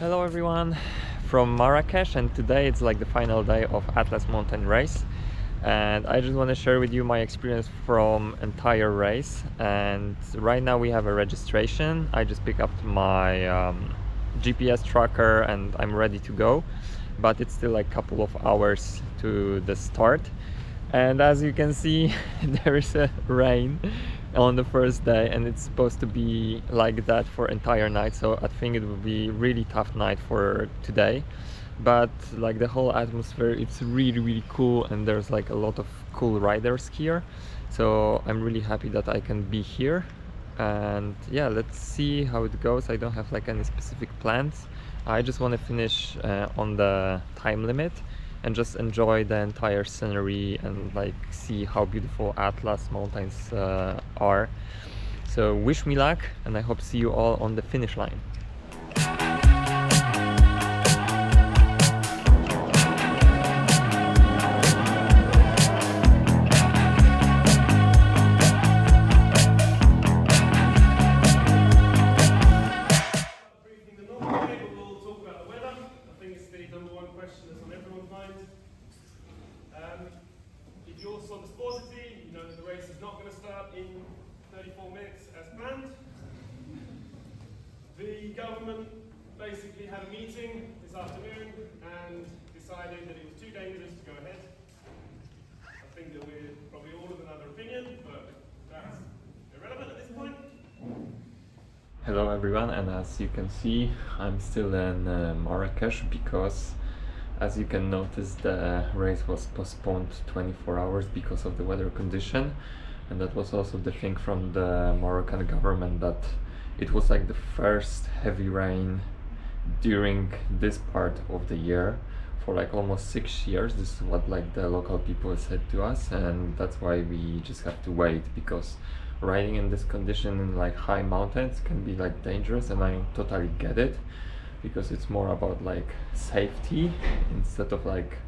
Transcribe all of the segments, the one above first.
Hello everyone from Marrakesh, and today it's like the final day of Atlas mountain race, and I just want to share with you my experience from entire race. And right now we have a registration. I just pick up my GPS tracker and I'm ready to go, but it's still like a couple of hours to the start. And as you can see, there is a rain on the first day, and it's supposed to be like that for entire night, so I think it will be really tough night for today. But like the whole atmosphere, it's really cool, and there's like a lot of cool riders here, so I'm really happy that I can be here. And yeah, let's see how it goes. I don't have like any specific plans. I just want to finish on the time limit and just enjoy the entire scenery and like see how beautiful Atlas mountains are. So wish me luck, and I hope to see you all on the finish line. If you're sort of sporty, you know that the race is not going to start in 34 minutes as planned. The government basically had a meeting this afternoon and decided that it was too dangerous to go ahead. I think that we're probably all of another opinion, but that's irrelevant at this point. Hello everyone, and as you can see, I'm still in Marrakesh because, as you can notice, the race was postponed 24 hours because of the weather condition. And that was also the thing from the Moroccan government, that it was like the first heavy rain during this part of the year for like almost 6 years. This is what like the local people said to us, and that's why we just have to wait, because riding in this condition in like high mountains can be like dangerous, and I totally get it, because it's more about like safety instead of like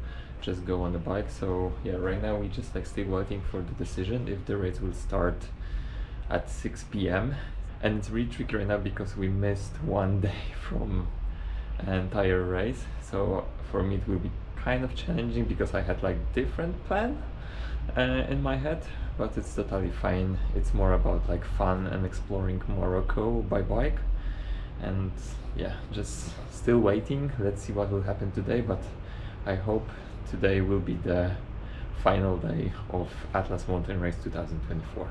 just go on the bike. So yeah, right now we just like still waiting for the decision if the race will start at 6 p.m. and it's really tricky right now because we missed one day from an entire race. So for me it will be kind of challenging because I had like different plan in my head, but it's totally fine. It's more about like fun and exploring Morocco by bike. And yeah, just still waiting. Let's see what will happen today, but I hope today will be the final day of Atlas Mountain Race 2024.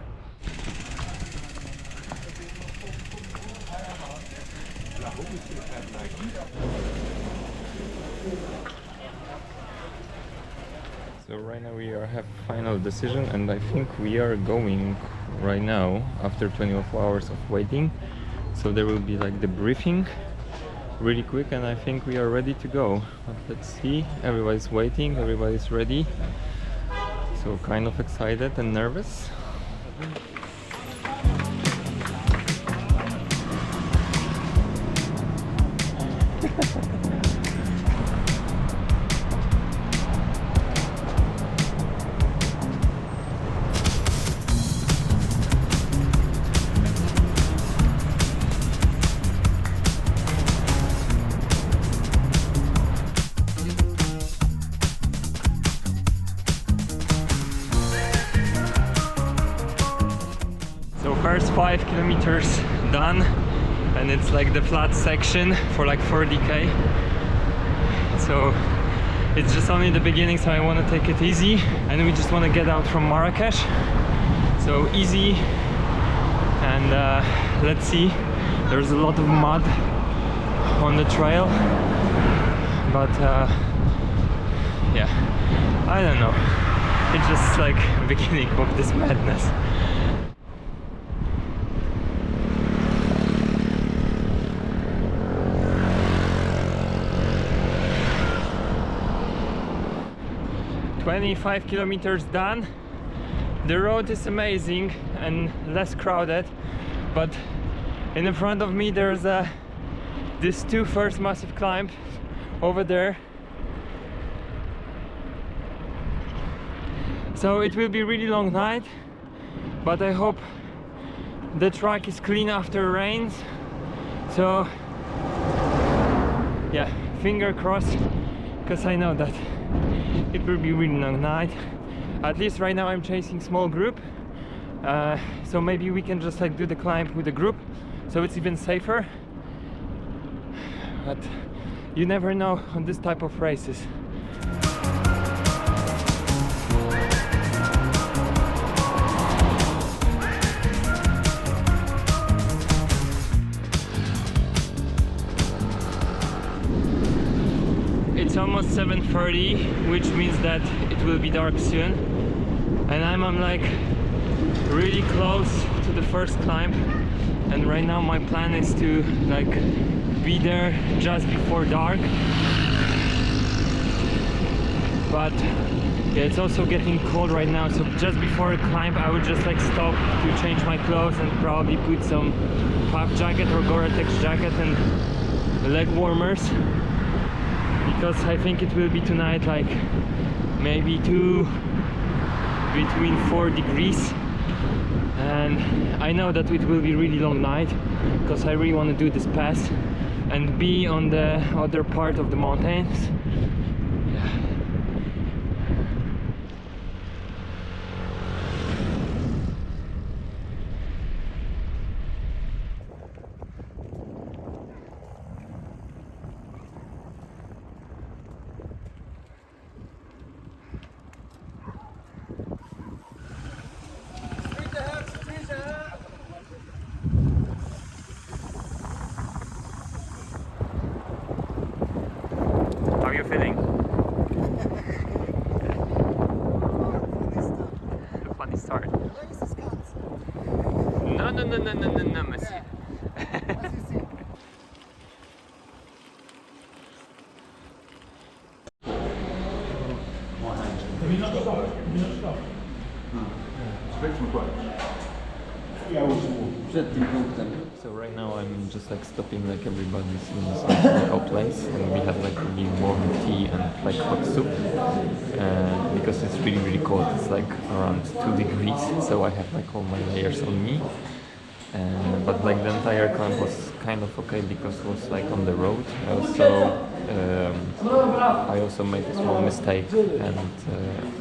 So right now we have final decision, and I think we are going right now after 24 hours of waiting. So there will be like the briefing really quick, and I think we are ready to go. But let's see, everybody's waiting, everybody's ready. So kind of excited and nervous. First 5 kilometers done, and it's like the flat section for like 40k. So it's just only the beginning, so I want to take it easy, and we just want to get out from Marrakesh. So easy, and let's see. There's a lot of mud on the trail, but yeah, I don't know. It's just like beginning of this madness. "25 kilometers done. The road is amazing and less crowded, but in the front of me there's this two first massive climb over there. So it will be really long night, but I hope the track is clean after rains, so yeah, finger crossed, because I know that it will be really long night. At least right now I'm chasing small group, so maybe we can just like do the climb with the group, so it's even safer. But you never know on this type of races. It's almost 7:30, which means that it will be dark soon, and I'm like really close to the first climb, and right now my plan is to like be there just before dark. But yeah, it's also getting cold right now, so just before a climb I would just like stop to change my clothes and probably put some puff jacket or Gore-Tex jacket and leg warmers, because I think it will be tonight like maybe between 4 degrees, and I know that it will be really long night because I really want to do this pass and be on the other part of the mountains. Yeah. How are you feeling? Funny start. No, monsieur. So right now I'm just like stopping like everybody's in this local place, and we have like really warm tea and like hot soup, because it's really cold. It's like around 2 degrees, so I have like all my layers on me. But like the entire climb was kind of okay because it was like on the road. I also made a small mistake, and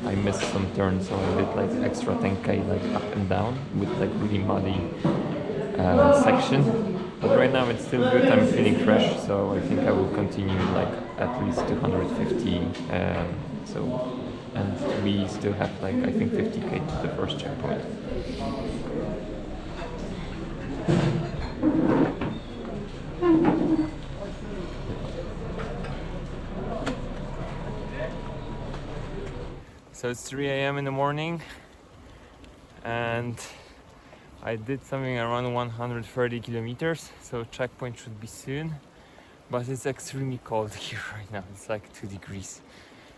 I missed some turns, so I did like extra 10k like up and down with like really muddy section. But right now it's still good. I'm feeling fresh, so I think I will continue like at least 250. And we still have like I think 50k to the first checkpoint. So it's 3 a.m. in the morning, and I did something around 130 kilometers, so checkpoint should be soon. But it's extremely cold here right now. It's like 2 degrees,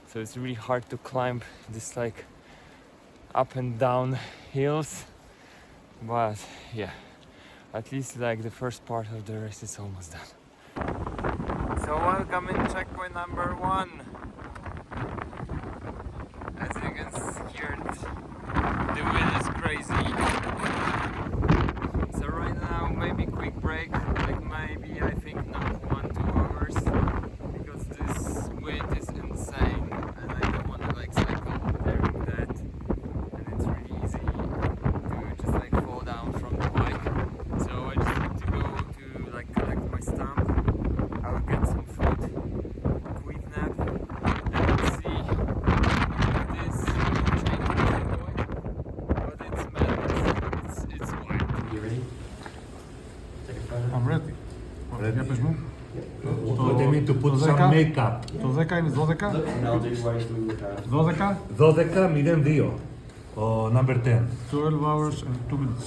so it's really hard to climb this like up and down hills. But yeah, at least like the first part of the race is almost done. So welcome in checkpoint number 1. As you can hear, the wind is crazy. So right now maybe quick break, like maybe I think not 1-2 hours, because this wind is insane and I don't want to like cycle during that, and it's really easy to just like fall down from the bike. So I just need to go to like collect my stamp. I will get some food, quick nap, and we'll see if this changes the point. But it's madness, it's wild. You ready? I'm ready. Για πες μου. They need to put some makeup. Το 10 είναι 12. 12. 12-02. Ο number 10. 12 hours and 2 minutes.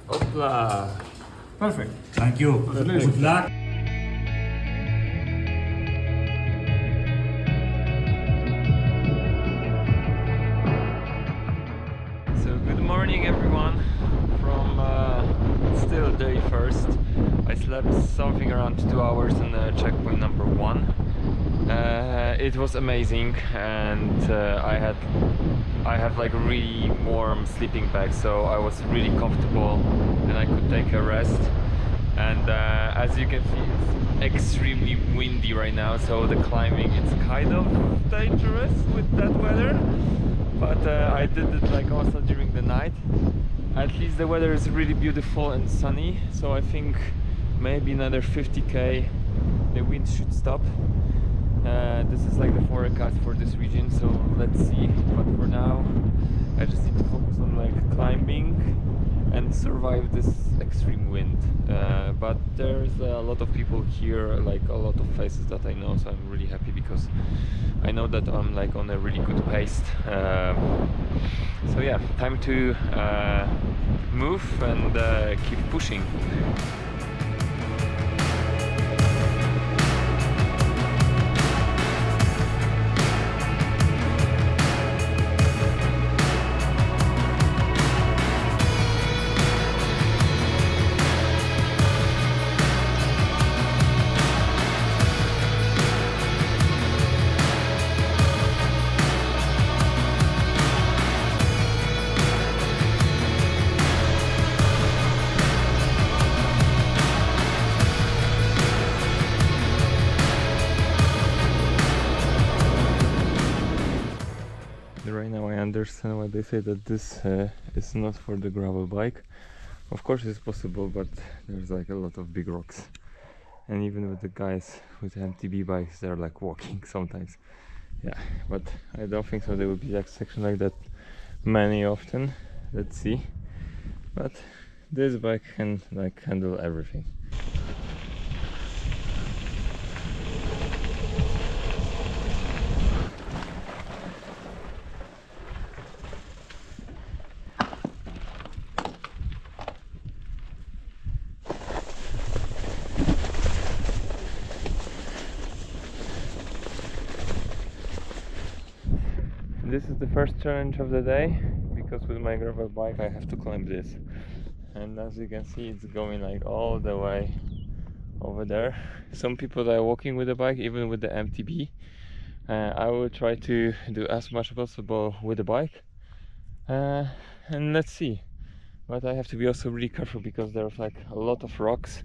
Hopla! Perfect. Thank you. Good luck. So good morning everyone from still day first. I slept something around 2 hours in checkpoint number 1. It was amazing, and I have like a really warm sleeping bag, so I was really comfortable and I could take a rest. and as you can see, it's extremely windy right now, so the climbing is kind of dangerous with that weather. But I did it like also during the night. At least the weather is really beautiful and sunny, so I think maybe another 50k the wind should stop. This is like the forecast for this region, so let's see. But for now I just need to focus on like climbing and survive this extreme wind. But there's a lot of people here, like a lot of faces that I know, so I'm really happy because I know that I'm like on a really good pace. So yeah, time to move and keep pushing. Right now I understand why they say that this is not for the gravel bike. Of course it's possible, but there's like a lot of big rocks, and even with the guys with MTB bikes they're like walking sometimes. Yeah, but I don't think so there will be like section like that many often. Let's see. But this bike can like handle everything. This is the first challenge of the day, because with my gravel bike I have to climb this, and as you can see it's going like all the way over there. Some people that are walking with the bike, even with the MTB. I will try to do as much as possible with the bike, and let's see. But I have to be also really careful because there's like a lot of rocks,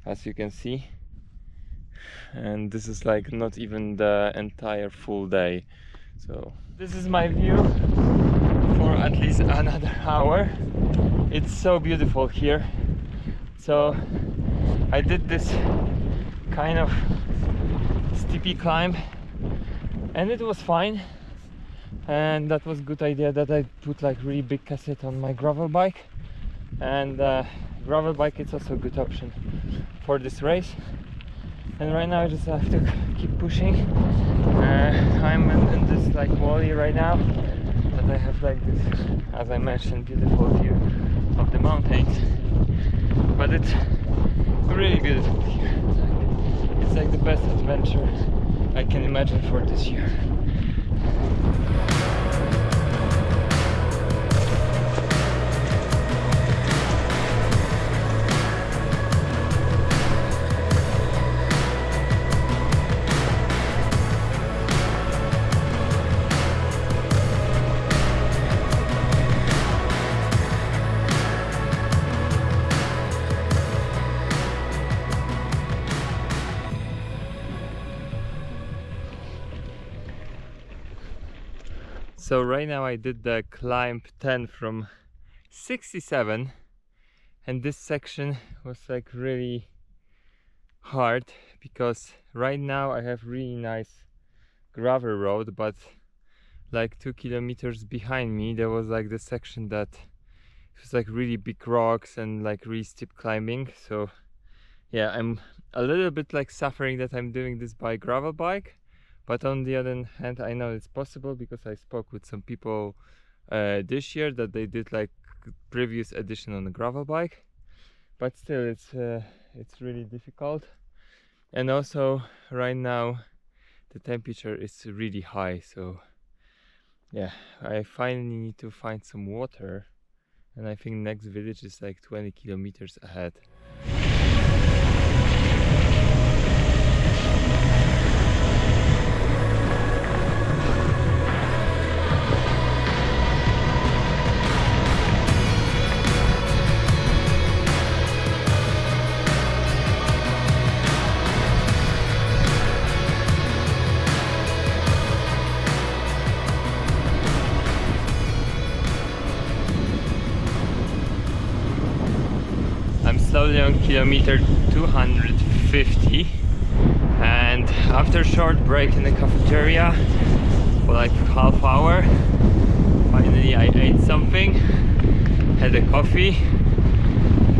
as you can see, and this is like not even the entire full day. So this is my view for at least another hour. It's so beautiful here. So I did this kind of steepy climb and it was fine, and that was a good idea that I put like really big cassette on my gravel bike, and gravel bike is also a good option for this race. And right now I just have to keep pushing. I'm in this like valley right now, that I have like this, as I mentioned, beautiful view of the mountains. But it's really beautiful here. It's like the best adventure I can imagine for this year. So right now I did the climb 10 from 67, and this section was like really hard because right now I have really nice gravel road, but like 2 kilometers behind me there was like the section that it was like really big rocks and like really steep climbing. So yeah, I'm a little bit like suffering that I'm doing this by gravel bike. But on the other hand, I know it's possible because I spoke with some people this year that they did like previous edition on the gravel bike. But still, it's really difficult. And also, right now, the temperature is really high. So yeah, I finally need to find some water. And I think next village is like 20 kilometers ahead. kilometer 250, and after a short break in the cafeteria for like half hour, finally I ate something, had a coffee,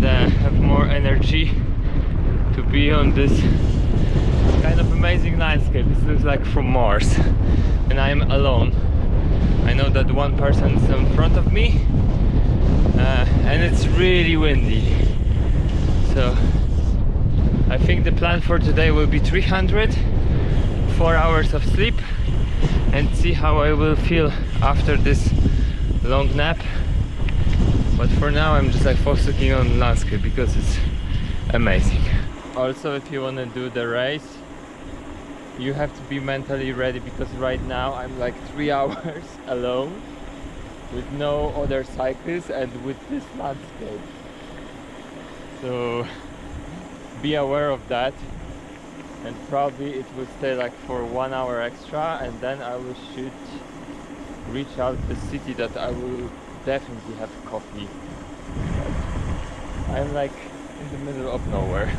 and have more energy to be on this kind of amazing landscape. This looks like from Mars, and I'm alone. I know that one person is in front of me, and it's really windy. So I think the plan for today will be 4 hours of sleep, and see how I will feel after this long nap. But for now I'm just like focusing on landscape because it's amazing. Also, if you want to do the race, you have to be mentally ready, because right now I'm like 3 hours alone with no other cyclists and with this landscape. So be aware of that, and probably it will stay like for 1 hour extra, and then I will should reach out the city that I will definitely have coffee. But I'm like in the middle of nowhere.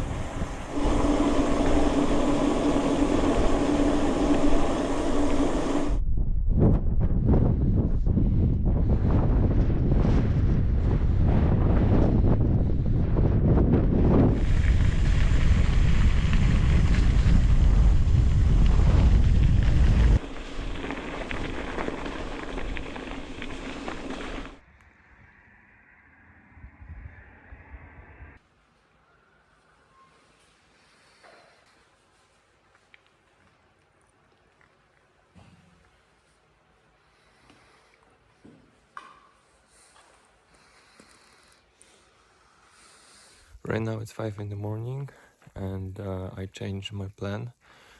Right now it's 5 in the morning, and I changed my plan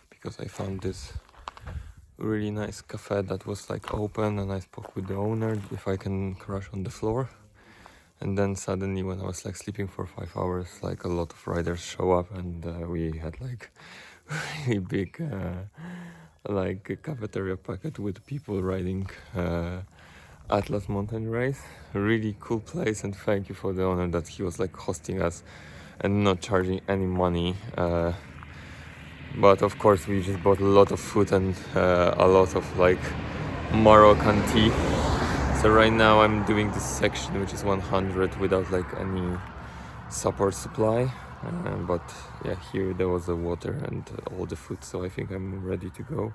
because I found this really nice cafe that was like open, and I spoke with the owner if I can crash on the floor. And then suddenly, when I was like sleeping for 5 hours, like a lot of riders show up, and we had like really big like a cafeteria packet with people riding Atlas mountain race. A really cool place, and thank you for the owner that he was like hosting us and not charging any money. But of course we just bought a lot of food and a lot of like Moroccan tea. So right now I'm doing this section which is 100 without like any support supply. But yeah, here there was the water and all the food, so I think I'm ready to go.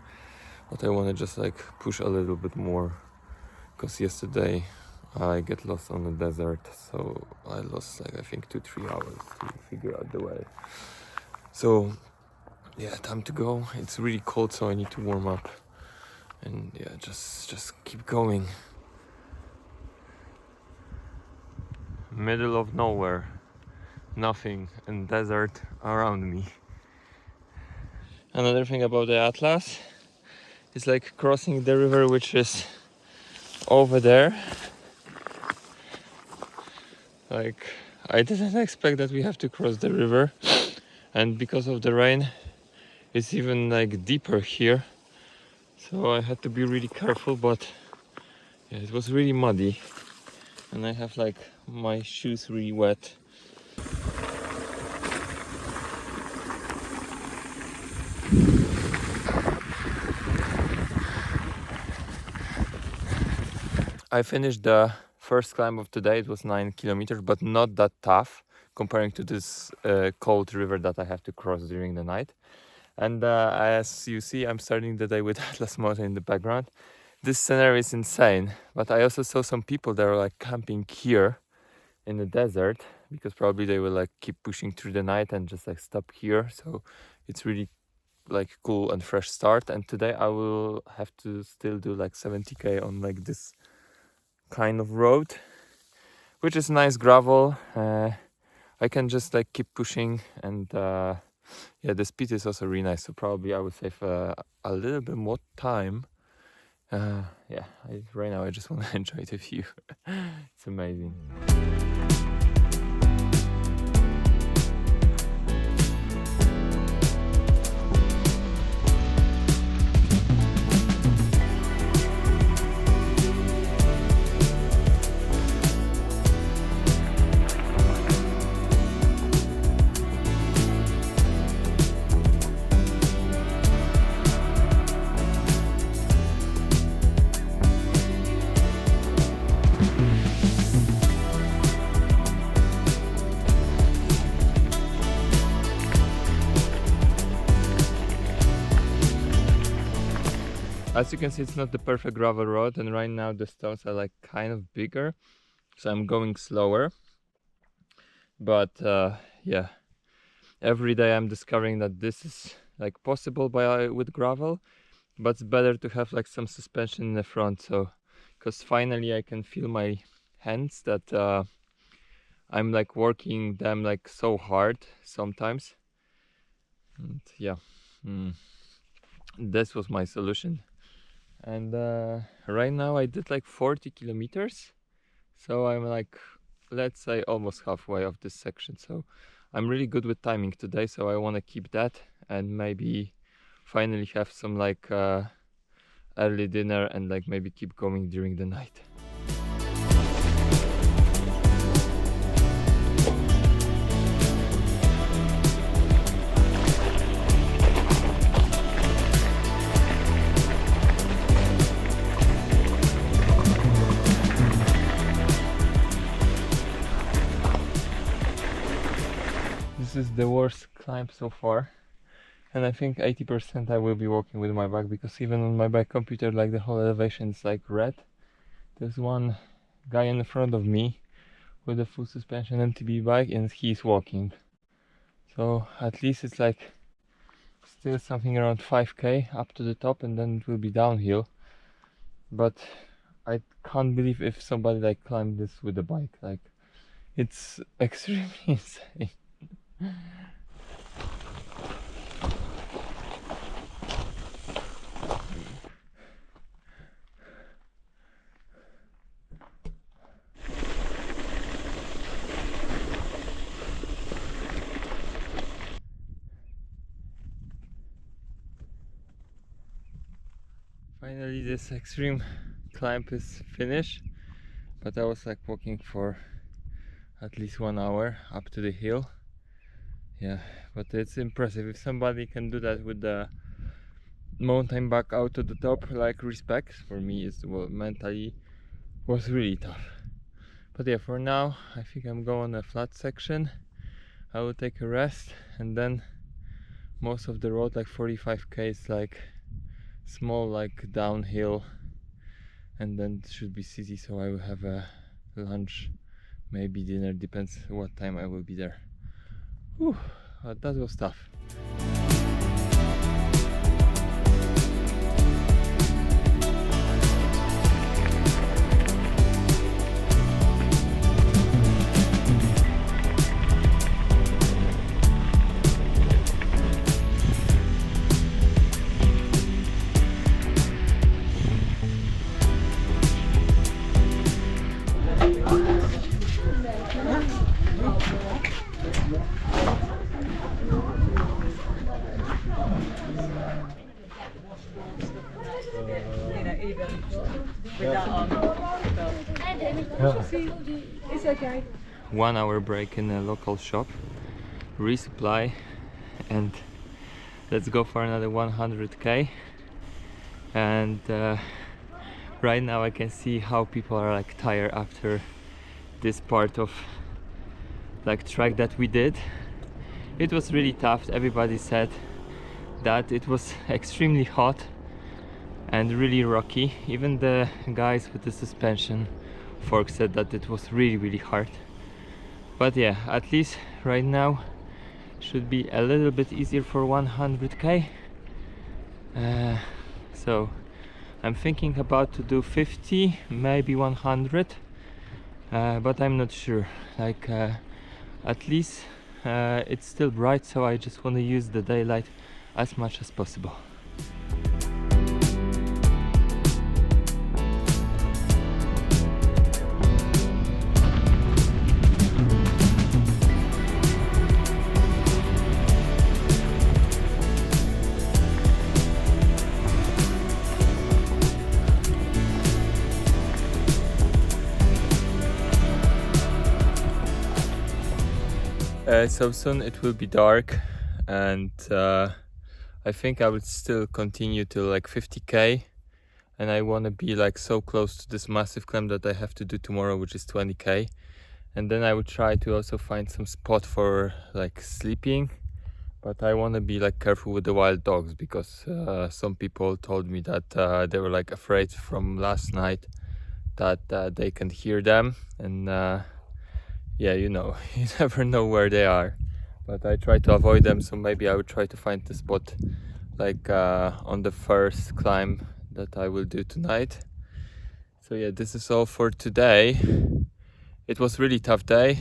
But I want to just like push a little bit more, because yesterday I get lost on the desert, so I lost like I think 2-3 hours to figure out the way. So yeah, time to go. It's really cold, so I need to warm up, and yeah, just keep going. Middle of nowhere, nothing, and desert around me. Another thing about the Atlas is like crossing the river, which is over there. Like, I didn't expect that we have to cross the river, and because of the rain it's even like deeper here, so I had to be really careful. But yeah, it was really muddy, and I have like my shoes really wet. I finished the first climb of today. It was 9 kilometers, but not that tough comparing to this cold river that I have to cross during the night. And as you see, I'm starting the day with Atlas Mountain in the background. This scenery is insane, but I also saw some people that are like camping here in the desert, because probably they will like keep pushing through the night and just like stop here. So it's really like cool and fresh start. And today I will have to still do like 70k on like this kind of road, which is nice gravel. I can just like keep pushing, and yeah, the speed is also really nice, so probably I would save a little bit more time. Yeah, right now I just want to enjoy the view. It's amazing. As you can see, it's not the perfect gravel road, and right now the stones are like kind of bigger, so I'm going slower. But yeah, every day I'm discovering that this is like possible with gravel, but it's better to have like some suspension in the front, so because finally I can feel my hands that I'm like working them like so hard sometimes. And yeah, this was my solution. And right now I did like 40 kilometers, so I'm like, let's say almost halfway of this section. So I'm really good with timing today, so I want to keep that and maybe finally have some like early dinner and like maybe keep going during the night. This is the worst climb so far, and I think 80% I will be walking with my bike, because even on my bike computer like the whole elevation is like red. There's one guy in the front of me with a full suspension MTB bike and he's walking, so at least it's like still something around 5k up to the top, and then it will be downhill. But I can't believe if somebody like climbed this with a bike, like it's extremely insane. Finally this extreme climb is finished, but I was like walking for at least 1 hour up to the hill. Yeah, but it's impressive. If somebody can do that with the mountain bike out to the top, like respect. For me it's, well, mentally was really tough. But yeah, for now I think I'm going a flat section. I will take a rest, and then most of the road, like 45k, is like small like downhill, and then it should be easy, so I will have a lunch, maybe dinner, depends what time I will be there. Whew, that was tough. It's okay. 1 hour break in a local shop, resupply, and let's go for another 100k. And right now I can see how people are like tired after this part of like track that we did. It was really tough. Everybody said that it was extremely hot and really rocky. Even the guys with the suspension fork said that it was really hard. But yeah, at least right now should be a little bit easier for 100k. So I'm thinking about to do 50, maybe 100, but I'm not sure. Like at least it's still bright, so I just want to use the daylight as much as possible. So soon it will be dark, and I think I would still continue to like 50k, and I want to be like so close to this massive climb that I have to do tomorrow, which is 20k, and then I would try to also find some spot for like sleeping. But I want to be like careful with the wild dogs, because some people told me that they were like afraid from last night that they can hear them, and yeah, you know, you never know where they are. But I try to avoid them, so maybe I would try to find the spot like on the first climb that I will do tonight. So yeah, this is all for today. It was really tough day,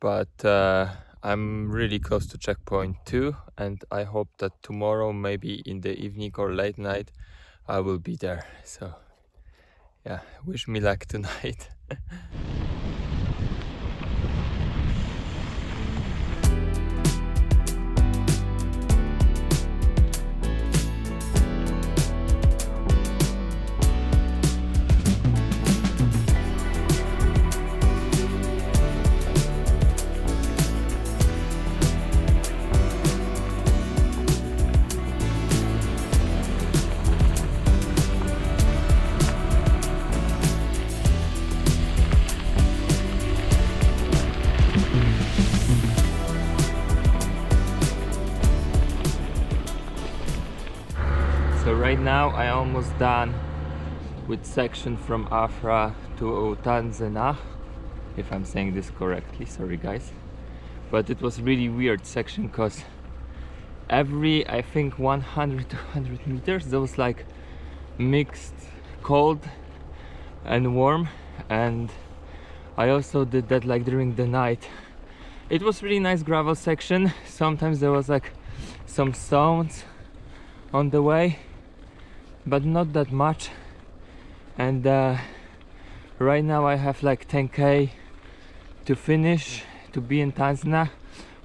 but I'm really close to checkpoint 2, and I hope that tomorrow, maybe in the evening or late night, I will be there. So yeah, wish me luck tonight. So right now I almost done with section from Afra to Tanzania, if I'm saying this correctly, sorry guys. But it was really weird section, because every, I think, 100-200 meters there was like mixed cold and warm, and I also did that like during the night. It was really nice gravel section. Sometimes there was like some stones on the way, but not that much. And right now I have like 10k to finish, to be in Tanzania,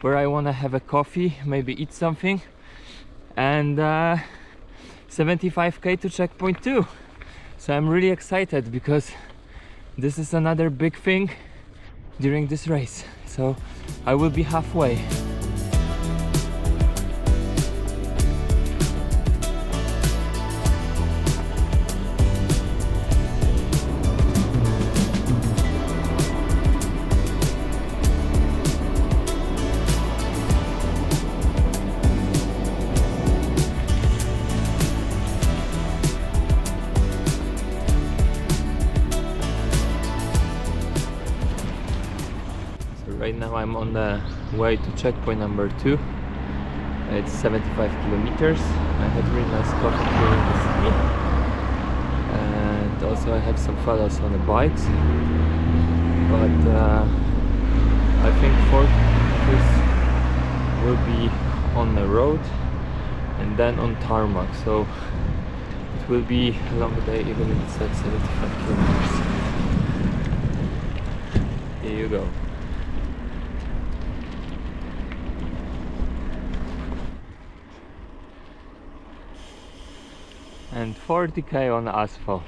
where I want to have a coffee, maybe eat something, and 75k to checkpoint 2. So I'm really excited, because this is another big thing during this race. So I will be halfway. Right now I'm on the way to checkpoint number 2. It's 75 kilometers. I had really nice coffee here in the city, and also I have some fellows on the bikes. But I think 4 kilometers will be on the road and then on tarmac. So it will be a long day, even if it's like 75 kilometers. Here you go. And 40k on asphalt.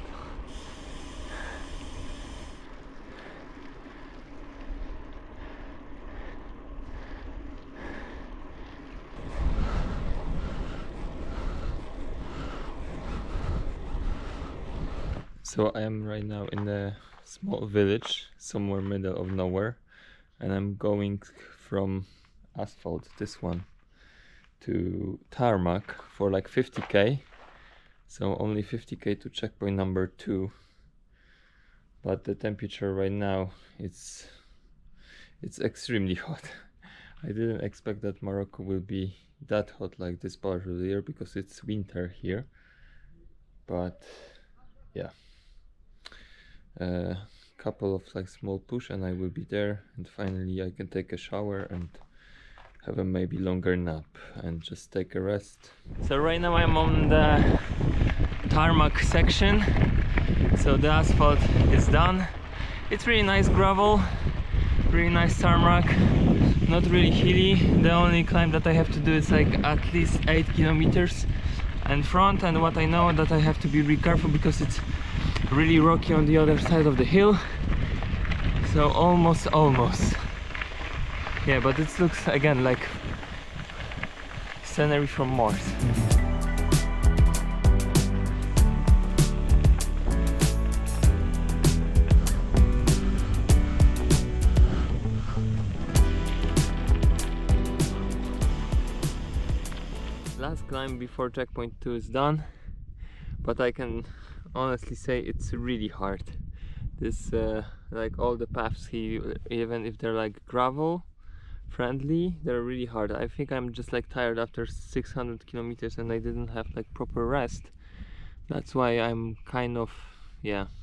So I am right now in a small village, somewhere middle of nowhere, and I'm going from asphalt, this one, to tarmac for like 50k. So only 50k to checkpoint number 2, but the temperature right now, it's extremely hot. I didn't expect that Morocco will be that hot like this part of the year, because it's winter here. But yeah, couple of like small push and I will be there, and finally I can take a shower and have a maybe longer nap and just take a rest. So right now I'm on the tarmac section, so the asphalt is done. It's really nice gravel, really nice tarmac, not really hilly. The only climb that I have to do is like at least 8 kilometers in front, and what I know that I have to be really careful because it's really rocky on the other side of the hill. So almost. Yeah, but it looks again like scenery from Mars. Last climb before checkpoint 2 is done, but I can honestly say it's really hard. This like all the paths here, even if they're like gravel friendly, they're really hard. I think I'm just like tired after 600 kilometers and I didn't have like proper rest. That's why I'm kind of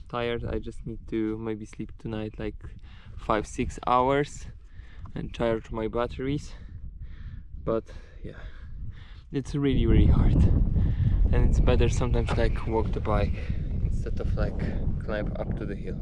tired. I just need to maybe sleep tonight like 5-6 hours and charge my batteries. But yeah, it's really hard, and it's better sometimes like walk the bike instead of like climb up to the hill.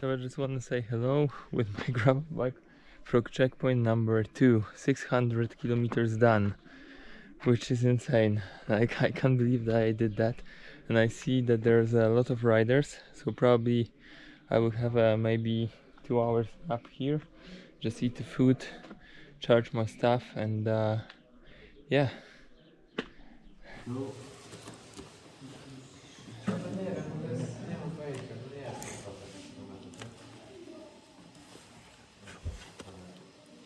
So I just want to say hello with my gravel bike from checkpoint number 2, 600 kilometers done, which is insane. Like, I can't believe that I did that. And I see that there's a lot of riders, so probably I will have maybe 2 hours up here, just eat the food, charge my stuff, and yeah.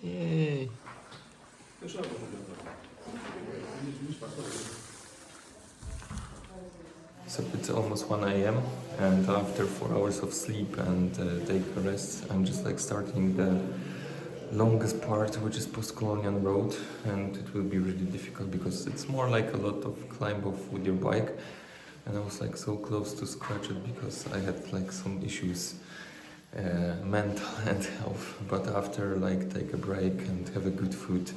Yay! So it's almost 1 AM, and after 4 hours of sleep and take a rest, I'm just like starting the longest part, which is Post-Colonial Road, and it will be really difficult because it's more like a lot of climb off with your bike, and I was like so close to scratch it because I had like some issues, mental and health. But after like take a break and have a good food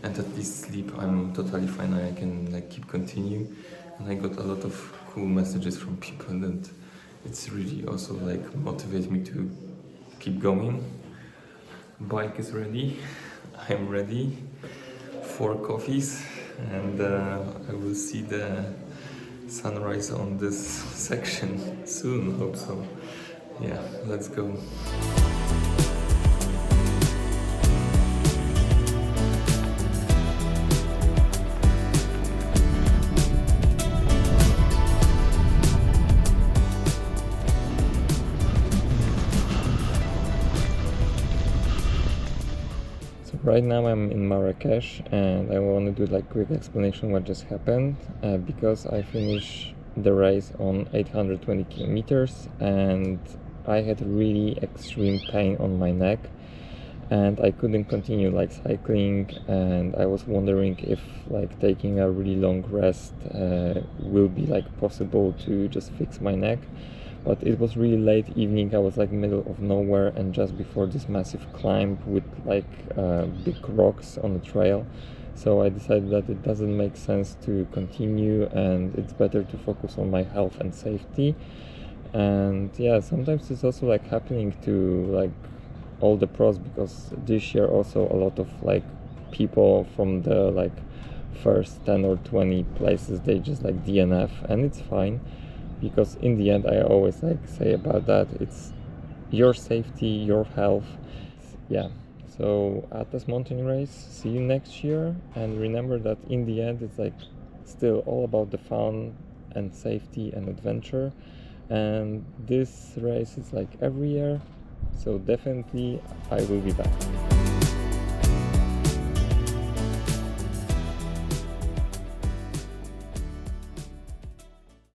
and at least sleep, I'm totally fine. I can like keep continue, and I got a lot of cool messages from people, and it's really also like motivate me to keep going. Bike is ready, I'm ready. 4 coffees, and I will see the sunrise on this section soon, hope so. Yeah, let's go. Right now I'm in Marrakesh, and I want to do like quick explanation what just happened, because I finished the race on 820 kilometers and I had really extreme pain on my neck and I couldn't continue like cycling, and I was wondering if like taking a really long rest will be like possible to just fix my neck. But it was really late evening, I was like middle of nowhere and just before this massive climb with like big rocks on the trail. So I decided that it doesn't make sense to continue and it's better to focus on my health and safety. And yeah, sometimes it's also like happening to like all the pros, because this year also a lot of like people from the like first 10 or 20 places, they just like DNF, and it's fine. Because in the end, I always like say about that, it's your safety, your health. Yeah, so Atlas Mountain Race, see you next year, and remember that in the end it's like still all about the fun and safety and adventure, and this race is like every year, so definitely I will be back.